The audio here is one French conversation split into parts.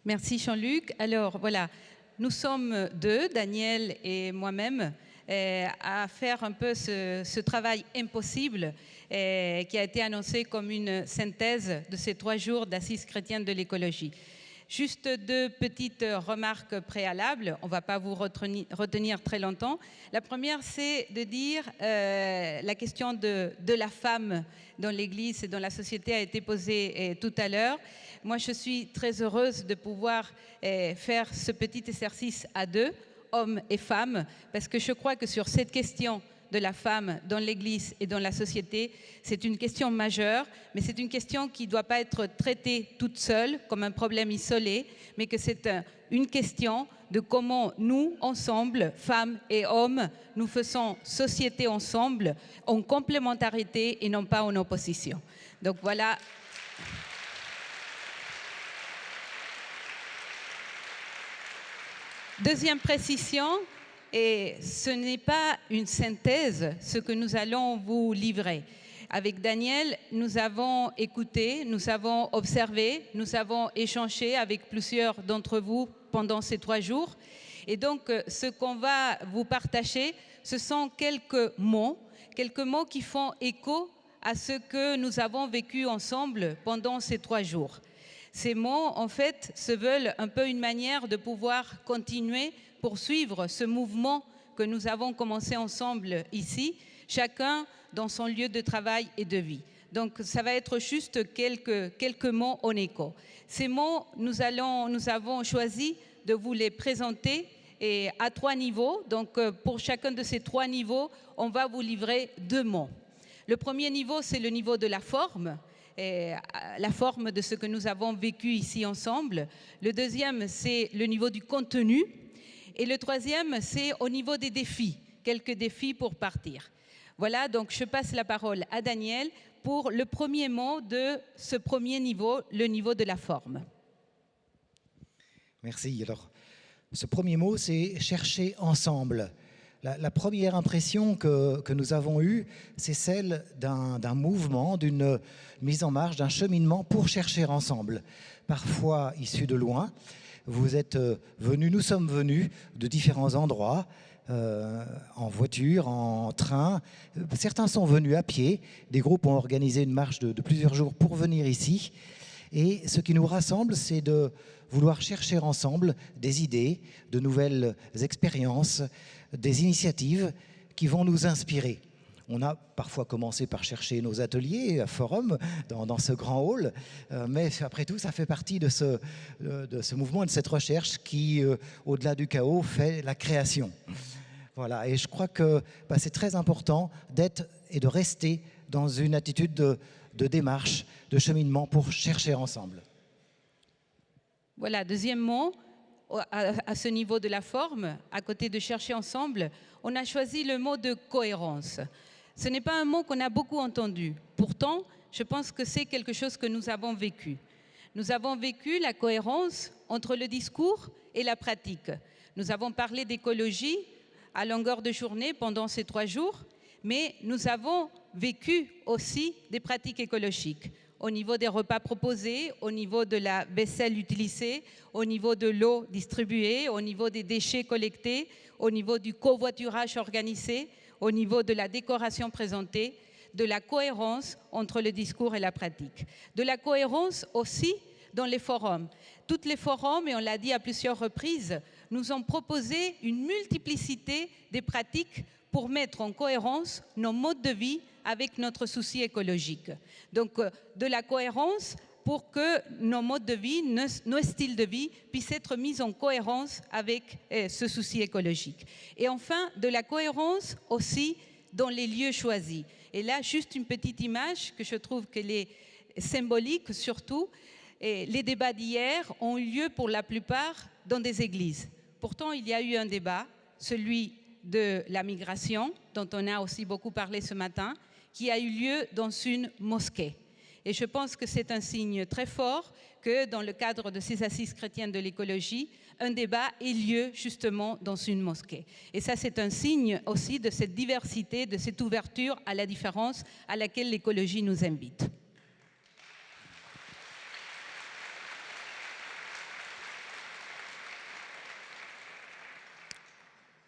Merci Jean-Luc. Alors voilà, nous sommes deux, Daniel et moi-même, à faire un peu ce travail impossible qui a été annoncé comme une synthèse de ces 3 jours d'assises chrétiennes de l'écologie. Juste 2 petites remarques préalables, on ne va pas vous retenir très longtemps. La première, c'est de dire la question de la femme dans l'Église et dans la société a été posée tout à l'heure. Moi, je suis très heureuse de pouvoir faire ce petit exercice à 2, hommes et femmes, parce que je crois que sur cette question de la femme dans l'Église et dans la société, c'est une question majeure, mais c'est une question qui ne doit pas être traitée toute seule, comme un problème isolé, mais que c'est une question de comment nous, ensemble, femmes et hommes, nous faisons société ensemble, en complémentarité et non pas en opposition. Donc voilà. Deuxième précision, et ce n'est pas une synthèse, ce que nous allons vous livrer. Avec Daniel, nous avons écouté, nous avons observé, nous avons échangé avec plusieurs d'entre vous pendant ces 3 jours. Et donc, ce qu'on va vous partager, ce sont quelques mots qui font écho à ce que nous avons vécu ensemble pendant ces 3 jours. Ces mots, en fait, se veulent un peu une manière de pouvoir continuer, poursuivre ce mouvement que nous avons commencé ensemble ici, chacun dans son lieu de travail et de vie. Donc, ça va être juste quelques mots en écho. Ces mots, nous avons choisi de vous les présenter et à 3 niveaux. Donc, pour chacun de ces 3 niveaux, on va vous livrer 2 mots. Le premier niveau, c'est le niveau de la forme de ce que nous avons vécu ici ensemble. Le deuxième, c'est le niveau du contenu. Et le troisième, c'est au niveau des défis, quelques défis pour partir. Voilà, donc je passe la parole à Daniel pour le premier mot de ce premier niveau, le niveau de la forme. Merci. Alors, ce premier mot, c'est « chercher ensemble ». La première impression que nous avons eue, c'est celle d'un mouvement, d'une mise en marche, d'un cheminement pour chercher ensemble. Parfois issus de loin, vous êtes venus, nous sommes venus de différents endroits, en voiture, en train. Certains sont venus à pied. Des groupes ont organisé une marche de plusieurs jours pour venir ici. Et ce qui nous rassemble, c'est de vouloir chercher ensemble des idées, de nouvelles expériences, des initiatives qui vont nous inspirer. On a parfois commencé par chercher nos ateliers à Forum, dans ce grand hall, mais après tout, ça fait partie de ce mouvement et de cette recherche qui, au-delà du chaos, fait la création. Voilà, et je crois que c'est très important d'être et de rester dans une attitude de démarche, de cheminement pour chercher ensemble. Voilà, deuxième mot, à ce niveau de la forme, à côté de chercher ensemble, on a choisi le mot de cohérence. Ce n'est pas un mot qu'on a beaucoup entendu. Pourtant, je pense que c'est quelque chose que nous avons vécu. Nous avons vécu la cohérence entre le discours et la pratique. Nous avons parlé d'écologie à longueur de journée pendant ces 3 jours, mais nous avons vécu aussi des pratiques écologiques au niveau des repas proposés, au niveau de la vaisselle utilisée, au niveau de l'eau distribuée, au niveau des déchets collectés, au niveau du covoiturage organisé, au niveau de la décoration présentée, de la cohérence entre le discours et la pratique. De la cohérence aussi dans les forums. Tous les forums, et on l'a dit à plusieurs reprises, nous ont proposé une multiplicité des pratiques pour mettre en cohérence nos modes de vie avec notre souci écologique. Donc, de la cohérence pour que nos modes de vie, nos styles de vie puissent être mis en cohérence avec ce souci écologique. Et enfin, de la cohérence aussi dans les lieux choisis. Et là, juste une petite image que je trouve qu'elle est symbolique surtout. Et les débats d'hier ont eu lieu pour la plupart dans des églises. Pourtant, il y a eu un débat, celui de la migration, dont on a aussi beaucoup parlé ce matin, qui a eu lieu dans une mosquée. Et je pense que c'est un signe très fort que dans le cadre de ces assises chrétiennes de l'écologie, un débat ait lieu justement dans une mosquée. Et ça, c'est un signe aussi de cette diversité, de cette ouverture à la différence à laquelle l'écologie nous invite.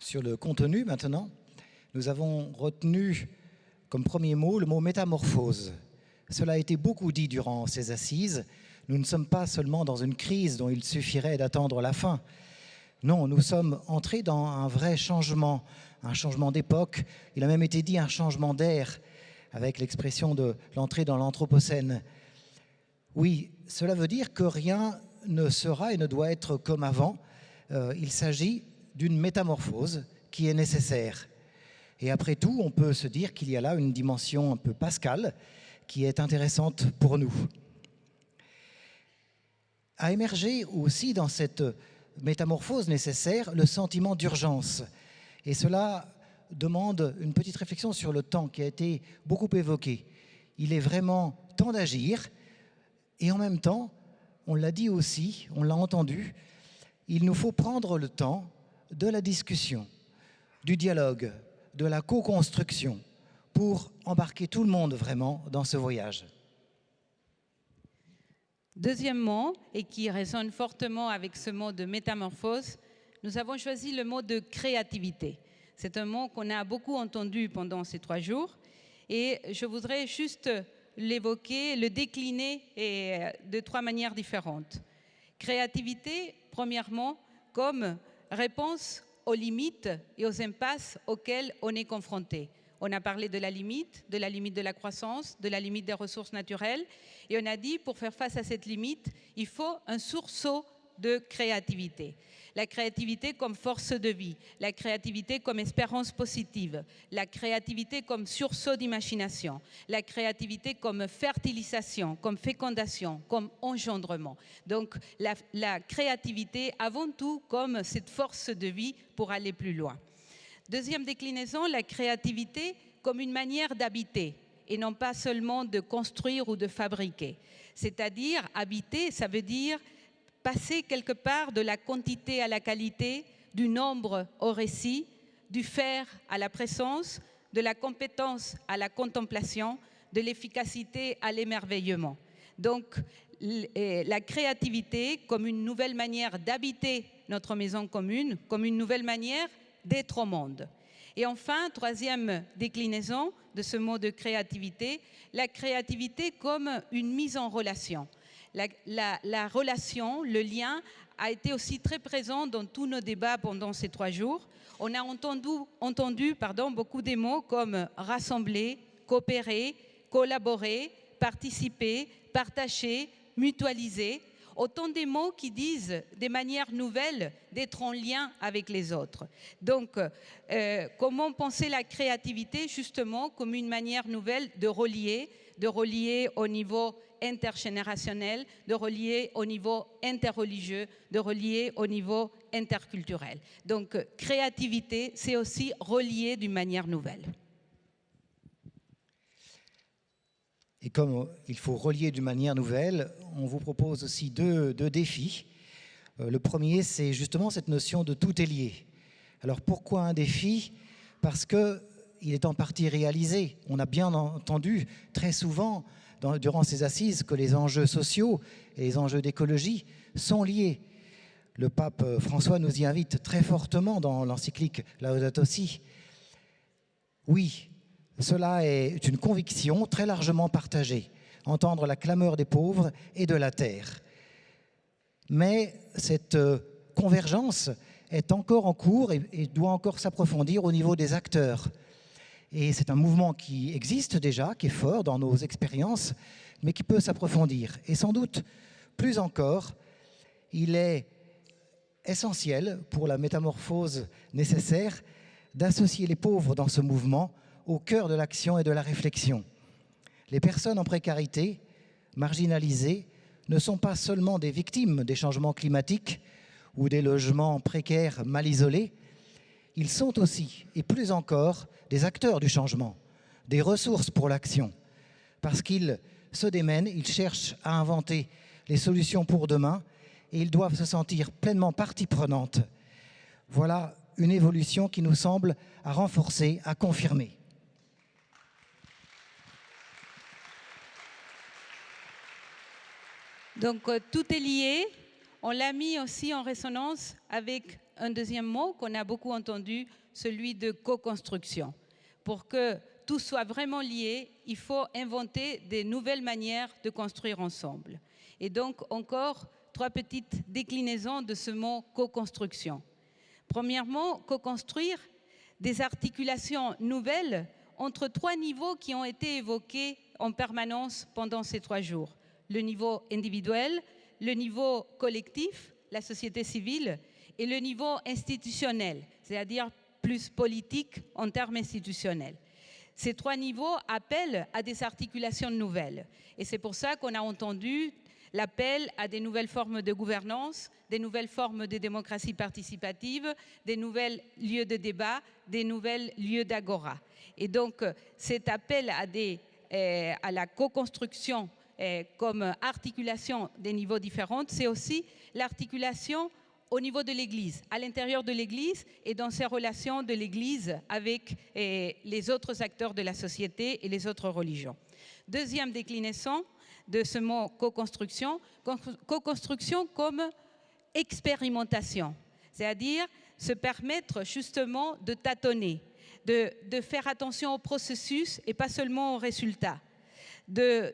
Sur le contenu maintenant, nous avons retenu comme premier mot le mot métamorphose. Cela a été beaucoup dit durant ces assises. Nous ne sommes pas seulement dans une crise dont il suffirait d'attendre la fin. Non, nous sommes entrés dans un vrai changement, un changement d'époque. Il a même été dit un changement d'air, avec l'expression de l'entrée dans l'Anthropocène. Oui, cela veut dire que rien ne sera et ne doit être comme avant. Il s'agit d'une métamorphose qui est nécessaire. Et après tout, on peut se dire qu'il y a là une dimension un peu pascale qui est intéressante pour nous. A émergé aussi dans cette métamorphose nécessaire le sentiment d'urgence. Et cela demande une petite réflexion sur le temps qui a été beaucoup évoqué. Il est vraiment temps d'agir et en même temps, on l'a dit aussi, on l'a entendu, il nous faut prendre le temps de la discussion, du dialogue, de la co-construction pour embarquer tout le monde vraiment dans ce voyage. Deuxièmement, et qui résonne fortement avec ce mot de métamorphose, nous avons choisi le mot de créativité. C'est un mot qu'on a beaucoup entendu pendant ces 3 jours et je voudrais juste l'évoquer, le décliner de 3 manières différentes. Créativité, premièrement, comme réponse aux limites et aux impasses auxquelles on est confronté. On a parlé de la limite de la croissance, de la limite des ressources naturelles. Et on a dit, pour faire face à cette limite, il faut un sursaut de créativité. La créativité comme force de vie, la créativité comme espérance positive, la créativité comme sursaut d'imagination, la créativité comme fertilisation, comme fécondation, comme engendrement. Donc la créativité avant tout comme cette force de vie pour aller plus loin. Deuxième déclinaison, la créativité comme une manière d'habiter et non pas seulement de construire ou de fabriquer. C'est-à-dire, habiter, ça veut dire passer quelque part de la quantité à la qualité, du nombre au récit, du faire à la présence, de la compétence à la contemplation, de l'efficacité à l'émerveillement. Donc, la créativité comme une nouvelle manière d'habiter notre maison commune, comme une nouvelle manière d'être au monde. Et enfin, troisième déclinaison de ce mot de créativité, la créativité comme une mise en relation. La relation, le lien, a été aussi très présent dans tous nos débats pendant ces 3 jours. On a entendu beaucoup des mots comme rassembler, coopérer, collaborer, participer, partager, mutualiser. Autant des mots qui disent des manières nouvelles d'être en lien avec les autres. Donc, comment penser la créativité justement comme une manière nouvelle de relier au niveau intergénérationnel, de relier au niveau interreligieux, de relier au niveau interculturel. Donc, créativité, c'est aussi relier d'une manière nouvelle. Et comme il faut relier d'une manière nouvelle, on vous propose aussi deux défis. Le premier, c'est justement cette notion de tout est lié. Alors pourquoi un défi? Parce qu'il est en partie réalisé. On a bien entendu très souvent durant ces assises que les enjeux sociaux et les enjeux d'écologie sont liés. Le pape François nous y invite très fortement dans l'encyclique Laudato Si. Oui, cela est une conviction très largement partagée, entendre la clameur des pauvres et de la terre. Mais cette convergence est encore en cours et doit encore s'approfondir au niveau des acteurs. Et c'est un mouvement qui existe déjà, qui est fort dans nos expériences, mais qui peut s'approfondir. Et sans doute, plus encore, il est essentiel pour la métamorphose nécessaire d'associer les pauvres dans ce mouvement au cœur de l'action et de la réflexion. Les personnes en précarité, marginalisées, ne sont pas seulement des victimes des changements climatiques ou des logements précaires mal isolés, ils sont aussi, et plus encore, des acteurs du changement, des ressources pour l'action, parce qu'ils se démènent, ils cherchent à inventer les solutions pour demain et ils doivent se sentir pleinement partie prenante. Voilà une évolution qui nous semble à renforcer, à confirmer. Donc, tout est lié. on l'a mis aussi en résonance avec un deuxième mot qu'on a beaucoup entendu, celui de co-construction. Pour que tout soit vraiment lié, il faut inventer des nouvelles manières de construire ensemble. Et donc, encore 3 petites déclinaisons de ce mot co-construction. Premièrement, co-construire des articulations nouvelles entre 3 niveaux qui ont été évoqués en permanence pendant ces 3 jours. Le niveau individuel, le niveau collectif, la société civile, et le niveau institutionnel, c'est-à-dire plus politique en termes institutionnels. Ces 3 niveaux appellent à des articulations nouvelles. Et c'est pour ça qu'on a entendu l'appel à des nouvelles formes de gouvernance, des nouvelles formes de démocratie participative, des nouveaux lieux de débat, des nouveaux lieux d'agora. Et donc, cet appel à la co-construction comme articulation des niveaux différents, c'est aussi l'articulation au niveau de l'Église, à l'intérieur de l'Église et dans ses relations de l'Église avec les autres acteurs de la société et les autres religions. Deuxième déclinaison de ce mot co-construction, co-construction comme expérimentation, c'est-à-dire se permettre justement de tâtonner, de faire attention au processus et pas seulement aux résultats, de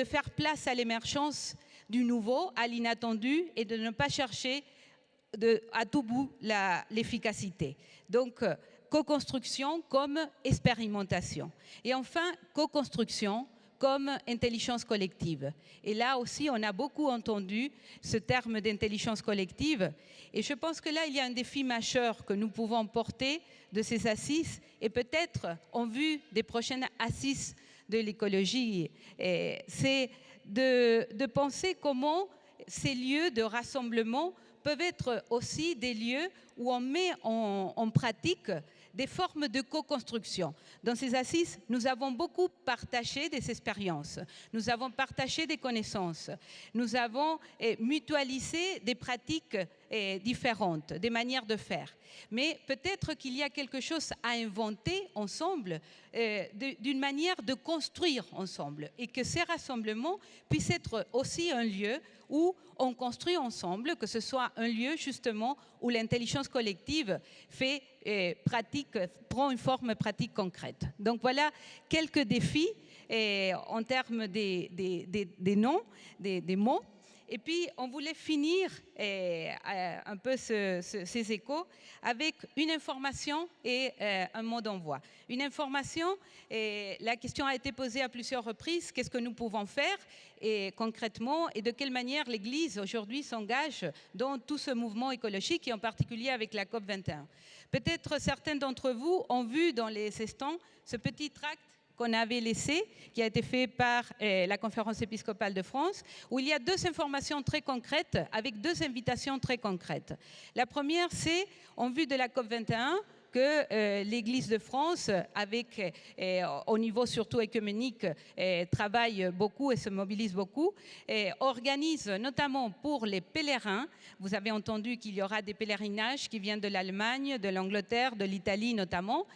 faire place à l'émergence du nouveau, à l'inattendu et de ne pas chercher à tout bout l'efficacité. Donc, co-construction comme expérimentation. Et enfin, co-construction comme intelligence collective. Et là aussi, on a beaucoup entendu ce terme d'intelligence collective. Et je pense que là, il y a un défi majeur que nous pouvons porter de ces assises et peut-être en vue des prochaines assises de l'écologie. C'est de penser comment ces lieux de rassemblement peuvent être aussi des lieux où on met en pratique des formes de co-construction. Dans ces assises, nous avons beaucoup partagé des expériences, nous avons partagé des connaissances, nous avons mutualisé des pratiques différentes, des manières de faire. Mais peut-être qu'il y a quelque chose à inventer ensemble, d'une manière de construire ensemble, et que ces rassemblements puissent être aussi un lieu où on construit ensemble, que ce soit un lieu justement où l'intelligence collective prend une forme pratique concrète. Donc voilà quelques défis en termes des noms, des mots. Et puis, on voulait finir un peu ces échos avec une information et un mot d'envoi. Une information, la question a été posée à plusieurs reprises, qu'est-ce que nous pouvons faire concrètement et de quelle manière l'Église aujourd'hui s'engage dans tout ce mouvement écologique et en particulier avec la COP21. Peut-être certains d'entre vous ont vu dans les stands ce petit tract qu'on avait laissé, qui a été fait par la Conférence épiscopale de France, où il y a 2 informations très concrètes, avec 2 invitations très concrètes. La première, c'est, en vue de la COP21, que l'Église de France, au niveau surtout œcuménique, travaille beaucoup et se mobilise beaucoup, organise notamment pour les pèlerins. Vous avez entendu qu'il y aura des pèlerinages qui viennent de l'Allemagne, de l'Angleterre, de l'Italie notamment.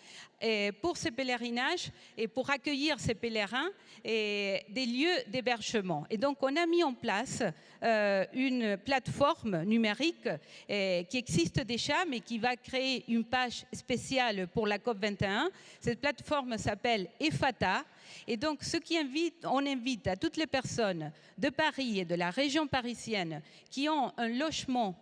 Et pour ces pèlerinages et pour accueillir ces pèlerins, des lieux d'hébergement. Et donc, on a mis en place une plateforme numérique qui existe déjà, mais qui va créer une page spéciale pour la COP21. Cette plateforme s'appelle EFATA. Et donc, on invite à toutes les personnes de Paris et de la région parisienne qui ont un logement,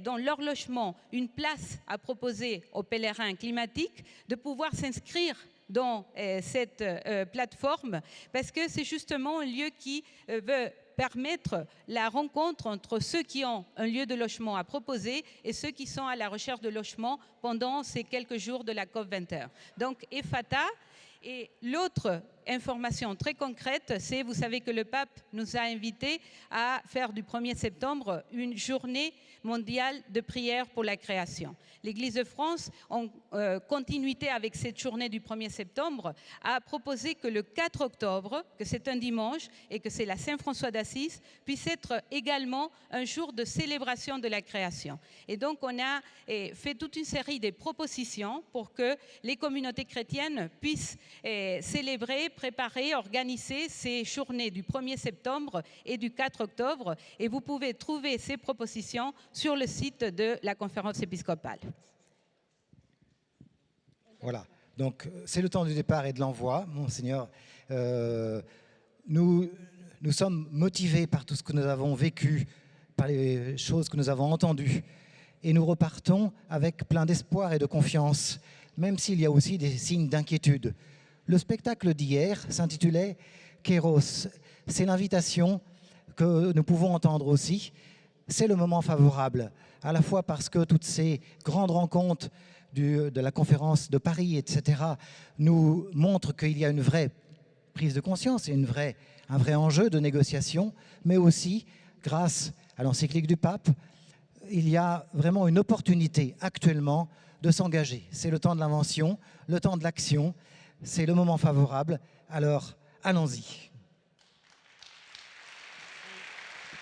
dans leur logement, une place à proposer aux pèlerins climatiques, de pouvoir s'inscrire dans cette plateforme, parce que c'est justement un lieu qui veut permettre la rencontre entre ceux qui ont un lieu de logement à proposer et ceux qui sont à la recherche de logement pendant ces quelques jours de la COP21. Donc, EFATA. Et l'autre information très concrète, c'est, vous savez que le pape nous a invités à faire du 1er septembre une journée mondiale de prière pour la création. L'Église de France, en continuité avec cette journée du 1er septembre, a proposé que le 4 octobre, que c'est un dimanche et que c'est la Saint-François d'Assise, puisse être également un jour de célébration de la création. Et donc, on a fait toute une série de propositions pour que les communautés chrétiennes puissent célébrer préparer, organiser ces journées du 1er septembre et du 4 octobre et vous pouvez trouver ces propositions sur le site de la conférence épiscopale. Voilà, donc c'est le temps du départ et de l'envoi, Monseigneur. Nous sommes motivés par tout ce que nous avons vécu, par les choses que nous avons entendues. Et nous repartons avec plein d'espoir et de confiance, même s'il y a aussi des signes d'inquiétude. Le spectacle d'hier s'intitulait « Kéros ». C'est l'invitation que nous pouvons entendre aussi. C'est le moment favorable, à la fois parce que toutes ces grandes rencontres de la conférence de Paris, etc., nous montrent qu'il y a une vraie prise de conscience et un vrai enjeu de négociation, mais aussi, grâce à l'encyclique du pape, il y a vraiment une opportunité actuellement de s'engager. C'est le temps de l'invention, le temps de l'action, c'est le moment favorable, alors allons-y.